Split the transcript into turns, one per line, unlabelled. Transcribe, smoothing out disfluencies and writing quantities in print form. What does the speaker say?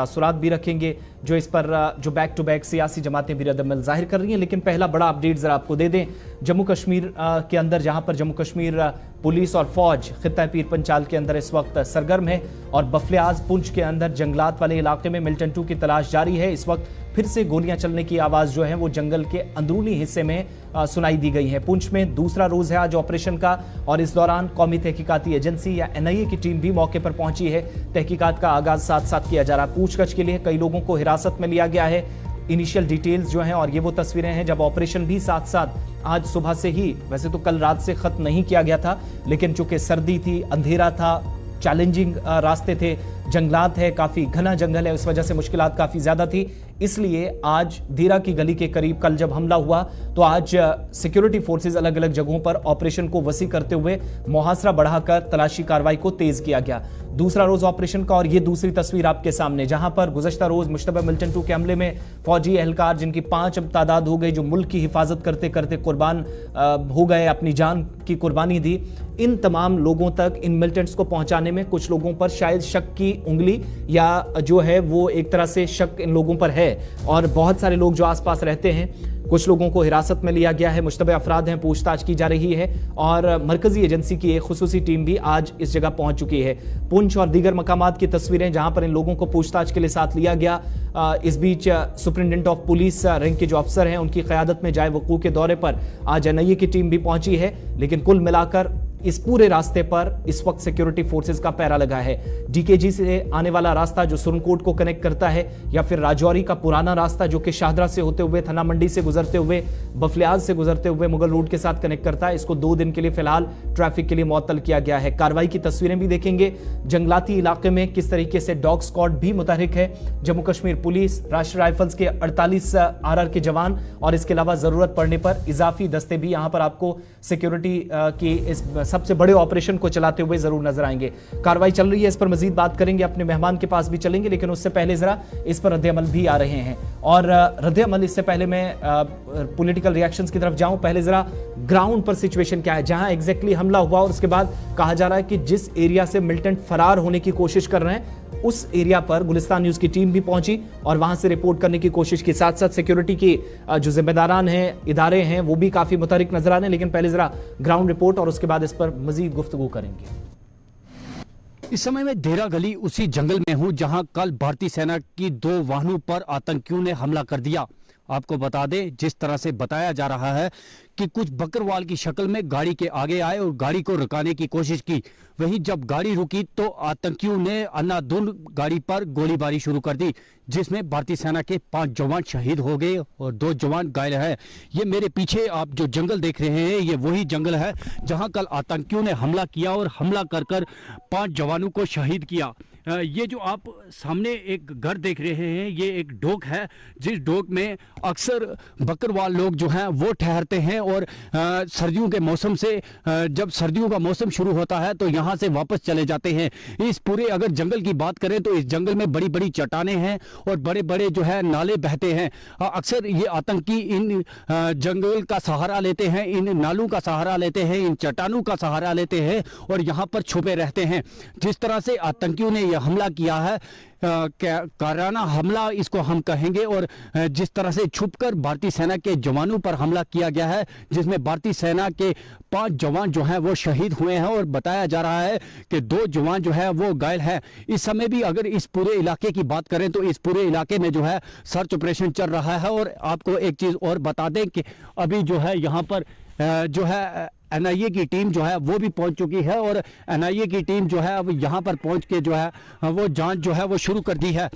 तासुरात भी रखेंगे जो इस पर जो बैक टू बैक सियासी जमातें भी रद्द-ए-अमल जाहिर कर रही हैं। लेकिन पहला बड़ा अपडेट जरा आपको दे दें, जम्मू कश्मीर के अंदर जहां पर जम्मू कश्मीर पुलिस और फौज खित्ता पीर पंचाल के अंदर इस वक्त सरगर्म है और बफलियाज पुंछ के अंदर जंगलात वाले इलाके में मिल्टन 2 की तलाश जारी है। इस वक्त फिर से गोलियां चलने की आवाज जो है वो जंगल के अंदरूनी हिस्से में सुनाई दी गई है। पुंछ में दूसरा रोज है आज ऑपरेशन का और इस दौरान कौमी तहकीकाती एजेंसी या NIA की टीम भी मौके पर पहुंची है। तहकीकात का आगाज साथ साथ किया जा रहा है। पूछताछ के लिए कई लोगों को हिरासत में लिया गया है। इनिशियल डिटेल्स जो हैं और ये वो तस्वीरें हैं जब ऑपरेशन भी साथ साथ आज सुबह से ही, वैसे तो कल रात से खत्म नहीं किया गया था, लेकिन चूंकि सर्दी थी, अंधेरा था, चैलेंजिंग रास्ते थे, जंगलात है, काफी घना जंगल है, इस वजह से मुश्किलात काफी ज्यादा थी। इसलिए आज धीरा की गली के करीब कल जब हमला हुआ तो आज सिक्योरिटी फोर्सेस अलग अलग जगहों पर ऑपरेशन को वसी करते हुए मुहासरा बढ़ाकर तलाशी कार्रवाई को तेज किया गया। दूसरा रोज ऑपरेशन का और ये दूसरी तस्वीर आपके सामने, जहां पर गुज़श्ता रोज मुश्तबा मिल्टन 2 के हमले में फौजी एहलकार जिनकी 5 अब तादाद हो गई, जो मुल्क की हिफाजत करते करते कुर्बान हो गए, अपनी जान की कुर्बानी दी, इन तमाम लोगों तक इन मिलिटेंट्स को पहुंचाने में कुछ लोगों पर शायद शक की उंगली या जो है वो एक तरह से शक इन लोगों पर है और बहुत सारे लोग जो आसपास रहते हैं, कुछ लोगों को हिरासत में लिया गया है, मुश्तबे अफराद हैं, पूछताछ की जा रही है और मरकजी एजेंसी की एक खुसूसी टीम भी आज इस जगह पहुंच चुकी है। पुंछ और दीगर मकामात की तस्वीरें जहां पर इन लोगों को पूछताछ के लिए साथ लिया गया। इस बीच सुपरिटेंडेंट ऑफ पुलिस रैंक के जो अफसर हैं उनकी क़यादत में जाए वकूअ के दौरे पर आज NIA की टीम भी पहुंची है। लेकिन कुल मिलाकर इस पूरे रास्ते पर इस वक्त सिक्योरिटी फोर्सेस का पहरा लगा है। DKG से आने वाला रास्ता जो सुरनकोट को कनेक्ट करता है या फिर राजौरी का पुराना रास्ता जो कि शाहदरा से होते हुए, थना मंडी से गुजरते हुए, बफलियाज से गुजरते हुए मुगल रोड के साथ कनेक्ट करता है, इसको 2 दिन के लिए फिलहाल ट्रैफिक के लिए मुअत्तल किया गया है। कार्रवाई की तस्वीरें भी देखेंगे। जंगलाती इलाके में किस तरीके से डॉग स्क्वाड भी मुतहरिक है। जम्मू कश्मीर पुलिस, राष्ट्रीय राइफल्स के 48 RR के जवान और इसके अलावा जरूरत पड़ने पर इजाफी दस्ते भी यहां पर आपको सिक्योरिटी की इस सबसे बड़े ऑपरेशन को चलाते हुए जरूर नजर आएंगे। कार्रवाई चल रही है, इस पर मजीद बात करेंगे, अपने मेहमान के पास भी चलेंगे, लेकिन उससे पहले जरा इस पर रद्द-ए-अमल भी आ रहे हैं और रद्द-ए-अमल इससे पहले मैं पॉलिटिकल रिएक्शंस की तरफ जाऊं, पहले जरा ग्राउंड पर सिचुएशन क्या है, जहां एग्जैक्टली हमला हुआ और उसके बाद कहा जा रहा है कि जिस एरिया से मिलिटेंट फरार होने की कोशिश कर रहे हैं उस एरिया पर गुलिस्तान न्यूज की टीम भी पहुंची और वहां से रिपोर्ट करने की कोशिश की। साथ साथ सिक्योरिटी की जो जिम्मेदारान हैं, इदारे हैं, वो भी काफी मुतहरिक नजर आ रहे हैं। लेकिन पहले जरा ग्राउंड रिपोर्ट और उसके बाद इस पर मजीद गुफ्तगू करेंगे।
इस समय मैं देरा गली उसी जंगल में हूं जहां कल भारतीय सेना की 2 वाहनों पर आतंकियों ने हमला कर दिया। आपको बता दें, जिस तरह से बताया जा रहा है कि कुछ बकरवाल की शक्ल में गाड़ी के आगे आए और गाड़ी को रुकाने की कोशिश की। वहीं जब गाड़ी रुकी तो आतंकियों ने अन्धाधुंध गाड़ी पर गोलीबारी शुरू कर दी, जिसमें भारतीय सेना के 5 जवान शहीद हो गए और 2 जवान घायल हैं। ये मेरे पीछे आप जो जंगल देख रहे हैं, ये वही जंगल है जहां कल आतंकियों ने हमला किया और हमला कर 5 जवानों को शहीद किया। ये जो आप सामने एक घर देख रहे हैं, ये एक डोक है, जिस डोक में अक्सर बकरवाल लोग जो हैं वो ठहरते हैं और सर्दियों के मौसम से जब सर्दियों का मौसम शुरू होता है तो यहाँ से वापस चले जाते हैं। इस पूरे अगर जंगल की बात करें तो इस जंगल में बड़ी बड़ी चट्टानें हैं और बड़े बड़े जो है नाले बहते हैं। अक्सर ये आतंकी इन जंगल का सहारा लेते हैं, इन नालों का सहारा लेते हैं, इन चट्टानों का सहारा लेते हैं और यहाँ पर छुपे रहते हैं। जिस तरह से आतंकियों ने यह हमला किया है, काराना हमला इसको हम कहेंगे, और जिस तरह से छुपकर भारतीय सेना के जवानों पर हमला किया गया है, जिसमें भारतीय सेना के 5 जवान जो हैं वो शहीद हुए हैं और बताया जा रहा है कि 2 जवान जो है वो घायल हैं। इस समय भी अगर इस पूरे इलाके की बात करें तो इस पूरे इलाके में जो है सर्च ऑपरेशन चल रहा है। और आपको एक चीज़ और बता दें कि अभी जो है यहाँ पर जो है NIA की टीम जो है वो भी पहुंच चुकी है और NIA की टीम जो है अब यहाँ पर पहुंच के जो है वो जांच जो है वो शुरू कर दी है।